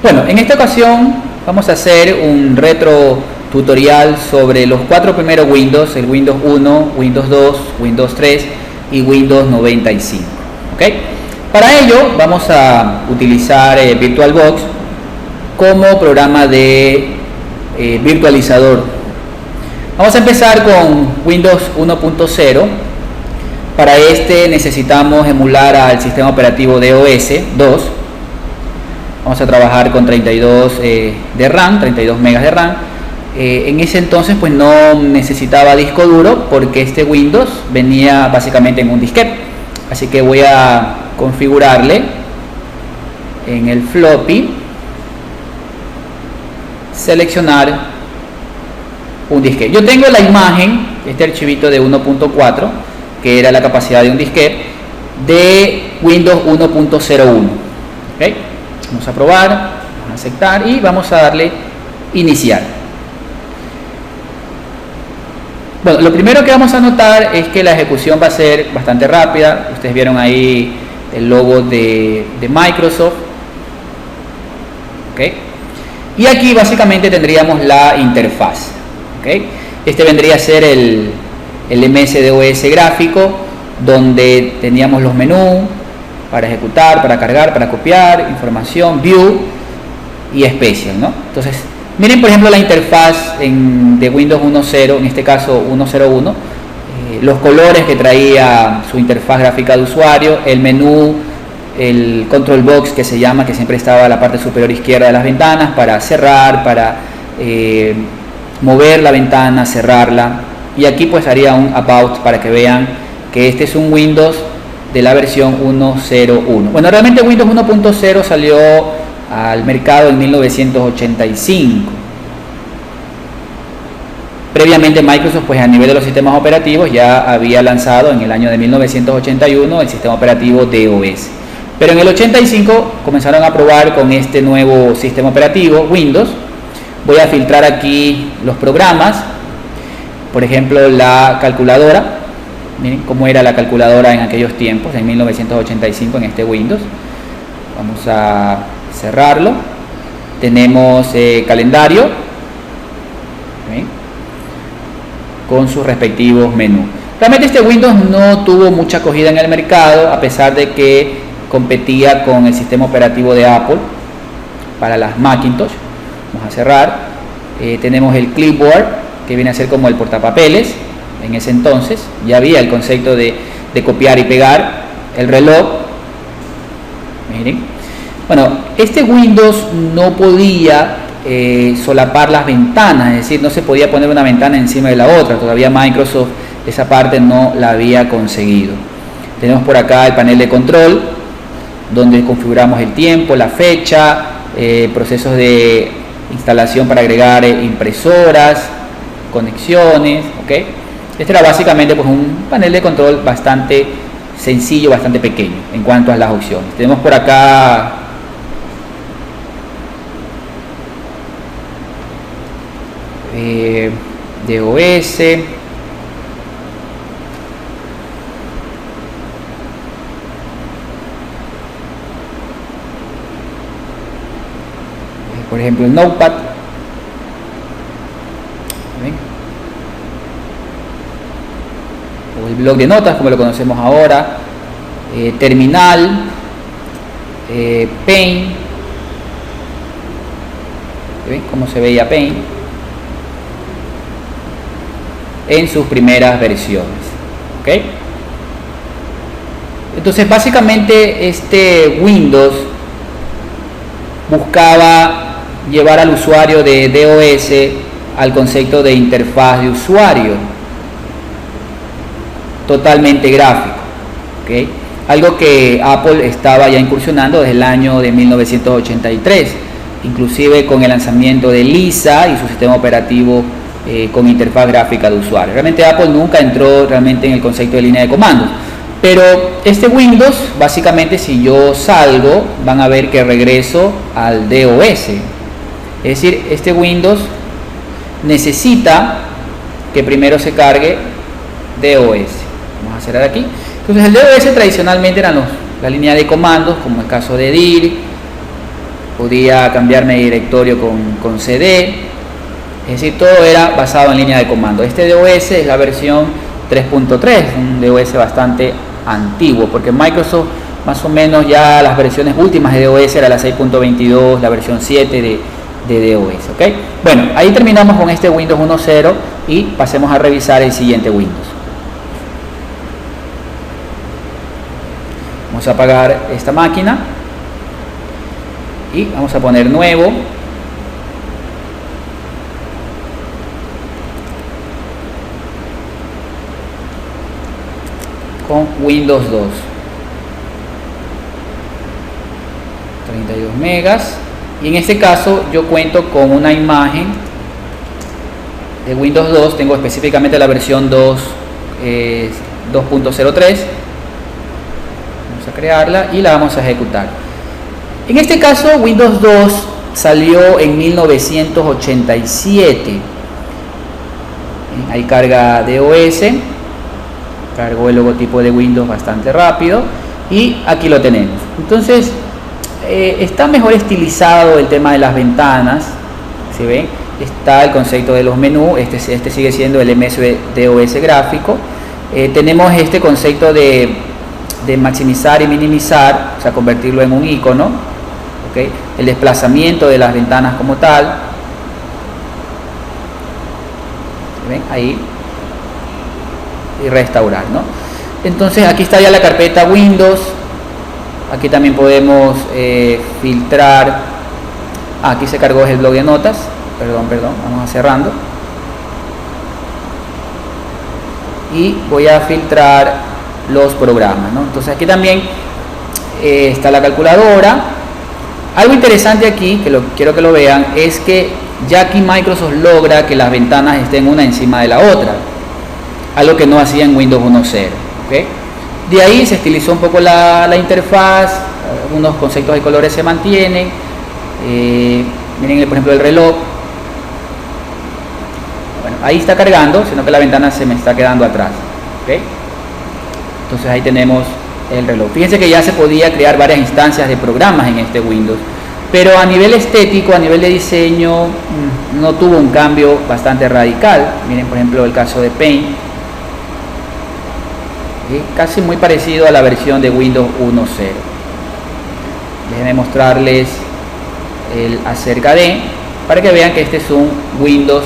Bueno, en esta ocasión vamos a hacer un retro tutorial sobre los 4 primeros Windows, el Windows 1, Windows 2, Windows 3 y Windows 95. ¿Ok? Para ello vamos a utilizar VirtualBox como programa de virtualizador. Vamos a empezar con Windows 1.0. Para este necesitamos emular al sistema operativo DOS 2. Vamos a trabajar con 32 de RAM, 32 megas de RAM. En ese entonces pues no necesitaba disco duro porque este Windows venía básicamente en un disquete. Así que voy a configurarle en el floppy, seleccionar un disquete. Yo tengo la imagen, este archivito de 1.4, que era la capacidad de un disquete, de Windows 1.01. ¿Okay? Vamos a probar, vamos a aceptar y vamos a darle iniciar. Bueno, lo primero que vamos a notar es que la ejecución va a ser bastante rápida. Ustedes vieron ahí el logo de Microsoft. ¿Okay? Y aquí básicamente tendríamos la interfaz. ¿Okay? Este vendría a ser el MS-DOS gráfico, donde teníamos los menús para ejecutar, para cargar, para copiar, información, view y special, ¿no? Entonces, miren por ejemplo la interfaz de Windows 1.0, en este caso 1.01, los colores que traía su interfaz gráfica de usuario, el menú, el control box que se llama, que siempre estaba a la parte superior izquierda de las ventanas para cerrar, para mover la ventana, cerrarla, y aquí pues haría un about para que vean que este es un Windows de la versión 1.01. Bueno, realmente Windows 1.0 salió al mercado en 1985. Previamente Microsoft, pues a nivel de los sistemas operativos, ya había lanzado en el año de 1981 el sistema operativo DOS. Pero en el 85 comenzaron a probar con este nuevo sistema operativo, Windows. Voy a filtrar aquí los programas, por ejemplo la calculadora. Miren cómo era la calculadora en aquellos tiempos, en 1985 en este Windows. Vamos a cerrarlo. Tenemos calendario, ¿sí?, con sus respectivos menús. Realmente este Windows no tuvo mucha acogida en el mercado, a pesar de que competía con el sistema operativo de Apple para las Macintosh. Vamos a cerrar. Tenemos el clipboard, que viene a ser como el portapapeles. En ese entonces ya había el concepto de copiar y pegar. El reloj, miren. Bueno, este Windows no podía solapar las ventanas, es decir, no se podía poner una ventana encima de la otra. Todavía Microsoft esa parte no la había conseguido. Tenemos por acá el panel de control, donde configuramos el tiempo, la fecha, procesos de instalación para agregar impresoras, conexiones, ¿ok? Este era básicamente pues un panel de control bastante sencillo, bastante pequeño en cuanto a las opciones. Tenemos por acá DOS, por ejemplo el Notepad. O el blog de notas como lo conocemos ahora, terminal, Paint. ¿Ven cómo se veía Paint en sus primeras versiones? ¿Okay? Entonces básicamente este Windows buscaba llevar al usuario de DOS al concepto de interfaz de usuario totalmente gráfico, ¿okay? Algo que Apple estaba ya incursionando desde el año de 1983, inclusive con el lanzamiento de Lisa y su sistema operativo con interfaz gráfica de usuario. Realmente Apple nunca entró realmente en el concepto de línea de comandos, pero este Windows, básicamente si yo salgo, van a ver que regreso al DOS. Es decir, este Windows necesita que primero se cargue DOS. Vamos a cerrar aquí. Entonces el DOS tradicionalmente eran la línea de comandos, como el caso de dir, podía cambiarme de directorio con CD, es decir, todo era basado en línea de comando. Este DOS es la versión 3.3, un DOS bastante antiguo, porque Microsoft más o menos ya las versiones últimas de DOS era la 6.22, la versión 7 de DOS, ¿ok? Bueno, ahí terminamos con este Windows 1.0 y pasemos a revisar el siguiente Windows. Vamos a apagar esta máquina y vamos a poner nuevo. Con Windows 2. 32 megas. Y en este caso yo cuento con una imagen de Windows 2. Tengo específicamente la versión 2.03. Vamos a crearla y la vamos a ejecutar. En este caso Windows 2 salió en 1987. Ahí carga DOS, cargó el logotipo de Windows bastante rápido y aquí lo tenemos. Entonces está mejor estilizado el tema de las ventanas, ¿se ven? Está el concepto de los menús, este sigue siendo el MS-DOS gráfico. Tenemos este concepto de maximizar y minimizar, o sea, convertirlo en un icono, ¿okay? El desplazamiento de las ventanas como tal, ¿se ven? Ahí, y restaurar, ¿no? Entonces aquí está ya la carpeta Windows. Aquí también podemos filtrar. Aquí se cargó el blog de notas. Perdón, vamos a cerrando. Y voy a filtrar los programas, ¿no? Entonces aquí también está la calculadora. Algo interesante aquí, que quiero que lo vean, es que ya aquí Microsoft logra que las ventanas estén una encima de la otra, algo que no hacía en Windows 1.0, ¿okay? De ahí se estilizó un poco la interfaz, algunos conceptos de colores se mantienen. Miren por ejemplo el reloj. Bueno, ahí está cargando, sino que la ventana se me está quedando atrás, ¿okay? Entonces ahí tenemos el reloj. Fíjense que ya se podía crear varias instancias de programas en este Windows, pero a nivel estético, a nivel de diseño, no tuvo un cambio bastante radical. Miren por ejemplo el caso de Paint, casi muy parecido a la versión de Windows 1.0. Déjenme mostrarles el acerca de, para que vean que este es un Windows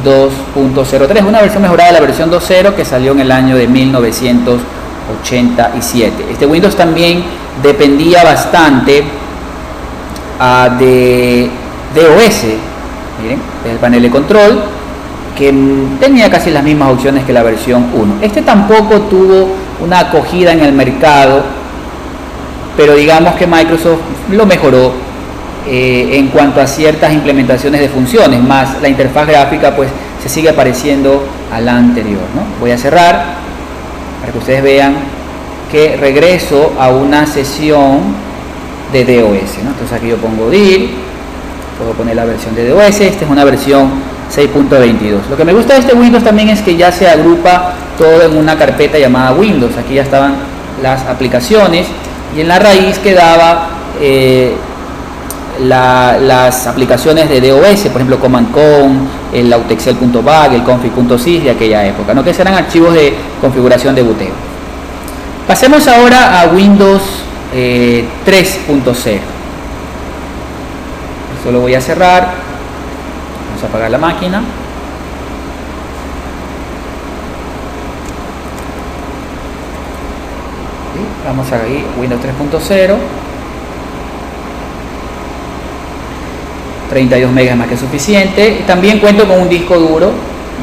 2.03, una versión mejorada de la versión 2.0 que salió en el año de 1987. Este Windows también dependía bastante de DOS. Miren, el panel de control, que tenía casi las mismas opciones que la versión 1. Este tampoco tuvo una acogida en el mercado, pero digamos que Microsoft lo mejoró en cuanto a ciertas implementaciones de funciones, más la interfaz gráfica pues se sigue pareciendo a la anterior, ¿no? Voy a cerrar para que ustedes vean que regreso a una sesión de DOS, ¿no? Entonces aquí yo pongo dir, puedo poner la versión de DOS. Esta es una versión 6.22. Lo que me gusta de este Windows también es que ya se agrupa todo en una carpeta llamada Windows. Aquí ya estaban las aplicaciones y en la raíz quedaba las aplicaciones de DOS, por ejemplo Command-Com, el Autexcel.bag, el config.sys de aquella época, ¿no? Que serán archivos de configuración de boteo. Pasemos ahora a Windows 3.0. Esto lo voy a cerrar. Vamos a apagar la máquina. Vamos a ir Windows 3.0. 32 megas es más que suficiente. También cuento con un disco duro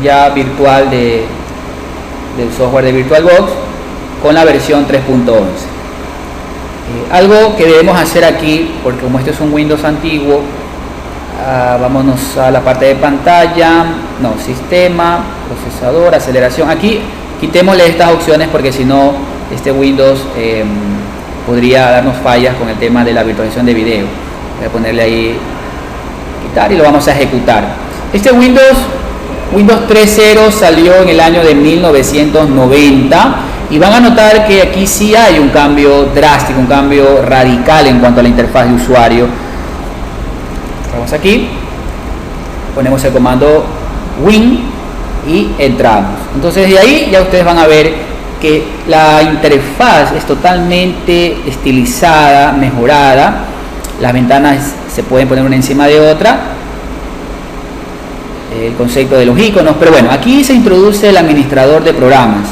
ya virtual del software de VirtualBox con la versión 3.11. Algo que debemos hacer aquí, porque como este es un Windows antiguo, vámonos a la parte de pantalla, no, sistema, procesador, aceleración. Aquí quitémosle estas opciones porque si no este Windows podría darnos fallas con el tema de la virtualización de video. Voy a ponerle ahí quitar y lo vamos a ejecutar. Este Windows Windows 3.0 salió en el año de 1990 y van a notar que aquí sí hay un cambio drástico, un cambio radical en cuanto a la interfaz de usuario. Vamos aquí, ponemos el comando Win y entramos. Entonces de ahí ya ustedes van a ver que la interfaz es totalmente estilizada, mejorada. Las ventanas se pueden poner una encima de otra. El concepto de los iconos, pero bueno, aquí se introduce el administrador de programas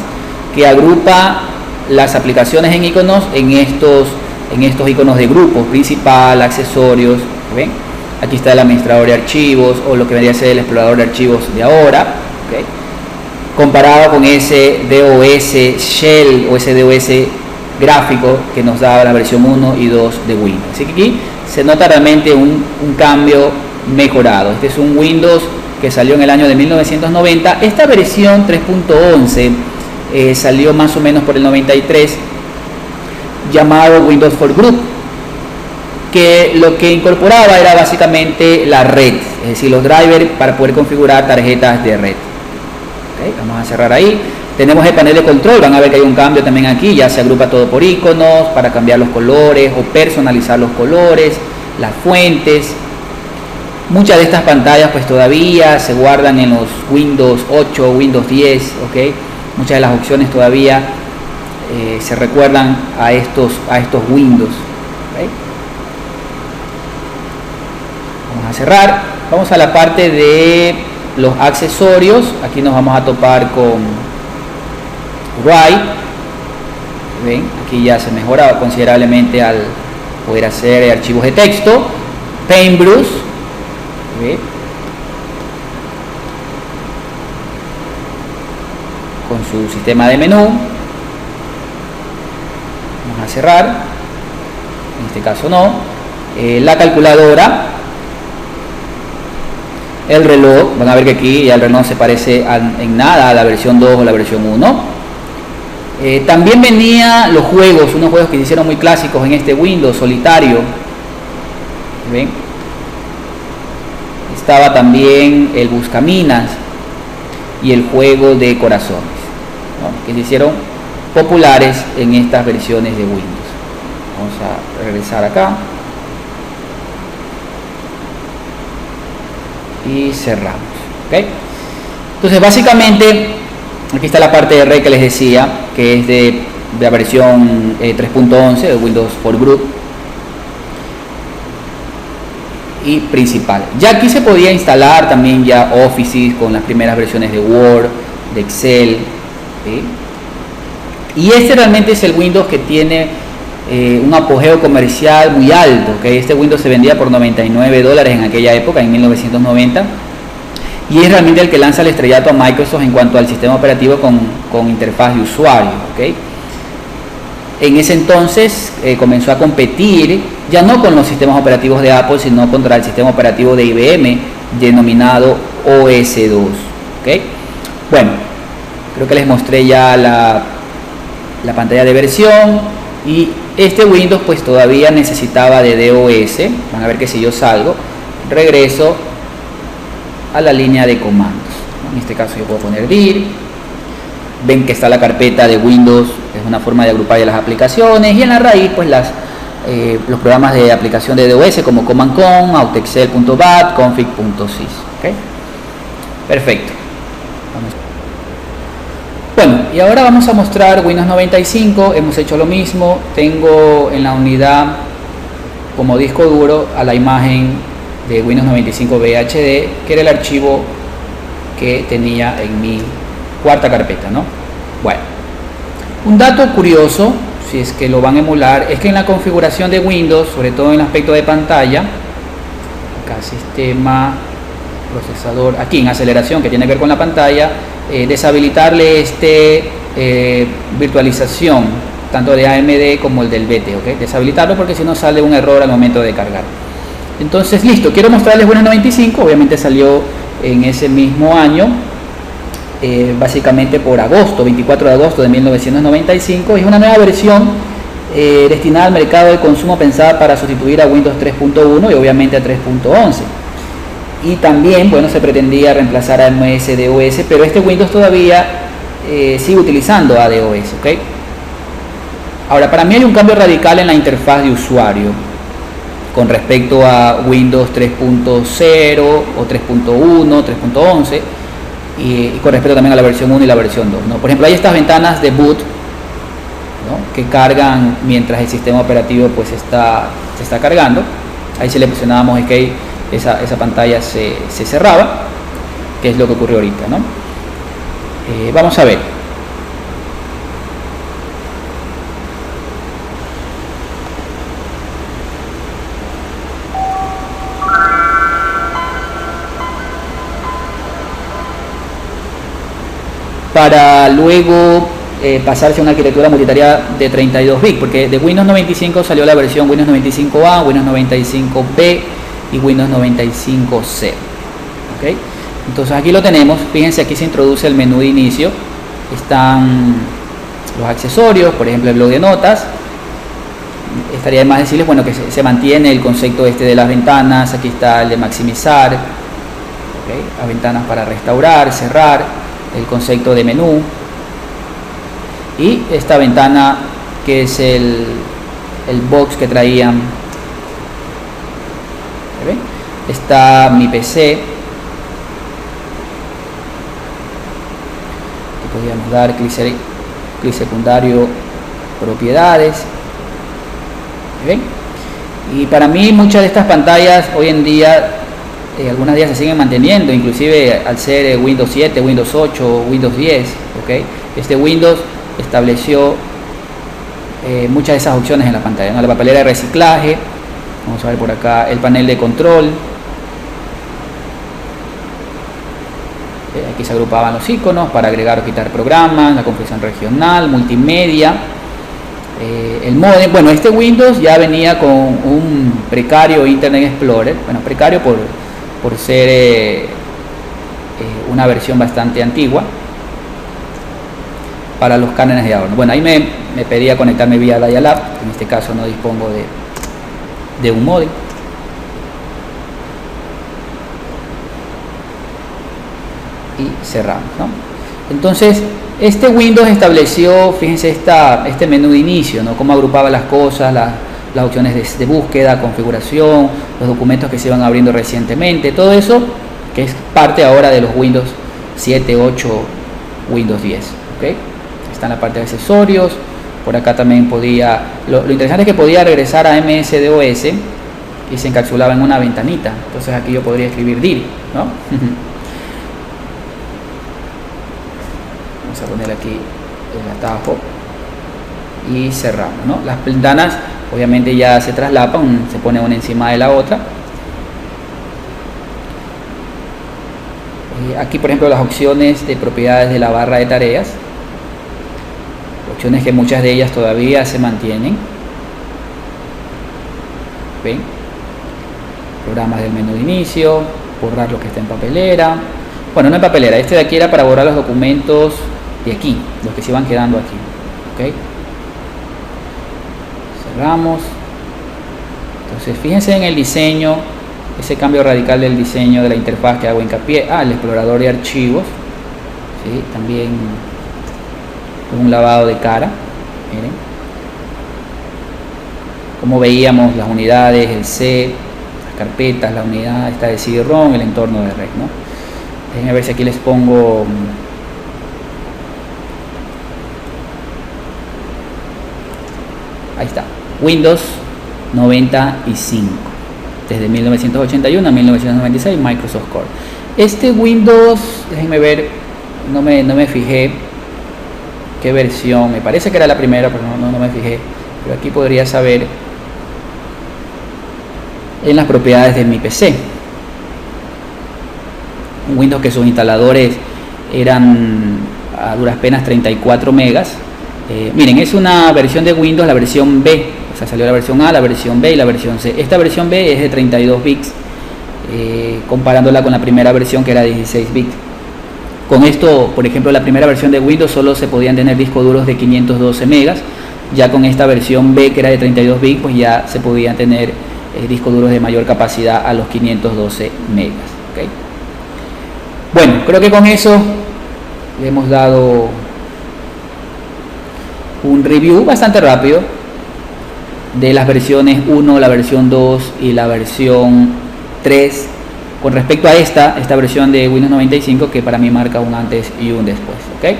que agrupa las aplicaciones en iconos en estos iconos de grupos, principal, accesorios. ¿Ven? Aquí está el administrador de archivos o lo que vendría a ser el explorador de archivos de ahora, ¿okay? Comparado con ese DOS Shell o ese DOS gráfico que nos daba la versión 1 y 2 de Windows. Así que aquí se nota realmente un cambio mejorado. Este es un Windows que salió en el año de 1990. Esta versión 3.11 salió más o menos por el 93, llamado Windows for Group, que lo que incorporaba era básicamente la red, es decir, los drivers para poder configurar tarjetas de red. Okay, vamos a cerrar ahí. Tenemos el panel de control, van a ver que hay un cambio también aquí, ya se agrupa todo por iconos para cambiar los colores o personalizar los colores, las fuentes. Muchas de estas pantallas pues todavía se guardan en los Windows 8, Windows 10, ¿ok? Muchas de las opciones todavía se recuerdan a estos Windows. ¿Okay? Vamos a cerrar. Vamos a la parte de los accesorios. Aquí nos vamos a topar con Write. ¿Ven? Aquí ya se mejora considerablemente al poder hacer archivos de texto. Paintbrush. ¿Ven? Con su sistema de menú. Vamos a cerrar. En este caso no. La calculadora. El reloj, van a ver que aquí ya el reloj no se parece en nada a la versión 2 o la versión 1. También venía los juegos, unos juegos que se hicieron muy clásicos en este Windows, Solitario. ¿Ven? Estaba también el Buscaminas y el juego de corazones, ¿no? Que se hicieron populares en estas versiones de Windows. Vamos a regresar acá. Y cerramos. ¿Okay? Entonces básicamente aquí está la parte de red que les decía, que es de la versión 3.11 de Windows for Group y principal. Ya aquí se podía instalar también ya Office con las primeras versiones de Word, de Excel, ¿sí? Y este realmente es el Windows que tiene un apogeo comercial muy alto, que este Windows se vendía por $99 en aquella época, en 1990, y es realmente el que lanza el estrellato a Microsoft en cuanto al sistema operativo con interfaz de usuario. ¿Okay? En ese entonces comenzó a competir ya no con los sistemas operativos de Apple, sino contra el sistema operativo de IBM denominado OS2. ¿Okay? Bueno, creo que les mostré ya la pantalla de versión. Y este Windows pues todavía necesitaba de DOS. Van a ver que si yo salgo, regreso a la línea de comandos. En este caso yo puedo poner dir. Ven que está la carpeta de Windows, es una forma de agrupar ya las aplicaciones. Y en la raíz pues los programas de aplicación de DOS como command.com, autoexcel.bat, config.sys. ¿Okay? Perfecto. Bueno, y ahora vamos a mostrar Windows 95. Hemos hecho lo mismo. Tengo en la unidad como disco duro a la imagen de Windows 95 VHD, que era el archivo que tenía en mi cuarta carpeta, ¿no? Bueno, un dato curioso, si es que lo van a emular, es que en la configuración de Windows, sobre todo en el aspecto de pantalla, acá sistema, procesador, aquí en aceleración, que tiene que ver con la pantalla, deshabilitarle virtualización tanto de AMD como el del BT, ¿okay? Deshabilitarlo porque si no sale un error al momento de cargar. Entonces listo, quiero mostrarles Windows 95. Obviamente salió en ese mismo año, básicamente por agosto, 24 de agosto de 1995. Es una nueva versión destinada al mercado de consumo, pensada para sustituir a Windows 3.1 y obviamente a 3.11. y también, bueno, se pretendía reemplazar a MS-DOS, pero este Windows todavía sigue utilizando a DOS, ¿ok? Ahora, para mí hay un cambio radical en la interfaz de usuario con respecto a Windows 3.0 o 3.1, 3.11 y con respecto también a la versión 1 y la versión 2, ¿no? Por ejemplo, hay estas ventanas de boot, ¿no?, que cargan mientras el sistema operativo pues se está cargando. Ahí si le presionábamos Escape, esa pantalla se cerraba, que es lo que ocurrió ahorita, ¿no? Vamos a ver. Para luego pasarse a una arquitectura multitarea de 32 bits, porque de Windows 95 salió la versión Windows 95A, Windows 95B y Windows 95C. ¿Okay? Entonces aquí lo tenemos. Fíjense, aquí se introduce el menú de inicio, están los accesorios, por ejemplo el blog de notas. Estaría de más decirles, bueno, que se mantiene el concepto de las ventanas. Aquí está el de maximizar, ¿okay?, las ventanas para restaurar, cerrar, el concepto de menú, y esta ventana que es el box que traían. ¿Ven? Está mi PC, que podríamos dar clic secundario, propiedades. ¿Ven? Y para mí muchas de estas pantallas hoy en día, algunas días se siguen manteniendo, inclusive al ser Windows 7, Windows 8, Windows 10, ¿okay? Este Windows estableció muchas de esas opciones en la pantalla, ¿no? La papelera de reciclaje, vamos a ver por acá el panel de control, aquí se agrupaban los iconos para agregar o quitar programas, la compresión regional, multimedia, el modem. Bueno, este Windows ya venía con un precario Internet Explorer, bueno, precario por ser una versión bastante antigua para los cánones de ahora. Bueno, ahí me pedía conectarme vía dial-up, en este caso no dispongo de un modem. Y cerramos, ¿no? Entonces, este Windows estableció, fíjense, este menú de inicio, ¿no?, cómo agrupaba las cosas, las opciones de búsqueda, configuración, los documentos que se iban abriendo recientemente, todo eso que es parte ahora de los Windows 7, 8, Windows 10. ¿Okay? Está en la parte de accesorios. Por acá también podía, lo interesante es que podía regresar a MS-DOS y se encapsulaba en una ventanita. Entonces aquí yo podría escribir DIR, ¿no? Vamos a poner aquí el atajo y cerramos, ¿no? Las ventanas obviamente ya se traslapan, se pone una encima de la otra. Aquí, por ejemplo, las opciones de propiedades de la barra de tareas, opciones que muchas de ellas todavía se mantienen. ¿Ven? Programas del menú de inicio, borrar lo que está en papelera. Bueno, no en papelera, este de aquí era para borrar los documentos de aquí, los que se iban quedando aquí. ¿Okay? Cerramos. Entonces fíjense en el diseño, ese cambio radical del diseño de la interfaz que hago hincapié. El explorador de archivos, ¿sí? También un lavado de cara. Miren como veíamos las unidades, el C, las carpetas, la unidad esta de CD-ROM, el entorno de red, ¿no? Déjenme ver si aquí les pongo ahí está, Windows 95, desde 1981 a 1996, Microsoft Core. Este Windows, déjenme ver, no me fijé qué versión, me parece que era la primera, pero no me fijé, pero aquí podría saber en las propiedades de mi PC. Un Windows que sus instaladores eran a duras penas 34 megas. Miren, es una versión de Windows, la versión B, o sea, salió la versión A, la versión B y la versión C. Esta versión B es de 32 bits, comparándola con la primera versión que era 16 bits. Con esto, por ejemplo, la primera versión de Windows solo se podían tener discos duros de 512 megas, ya con esta versión B que era de 32 bits, pues ya se podían tener discos duros de mayor capacidad a los 512 megas. ¿ok? Bueno, creo que con eso le hemos dado un review bastante rápido de las versiones 1, la versión 2 y la versión 3 con respecto a esta versión de Windows 95, que para mí marca un antes y un después, ¿ok?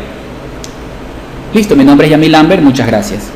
Listo, mi nombre es Yamil Lambert, muchas gracias.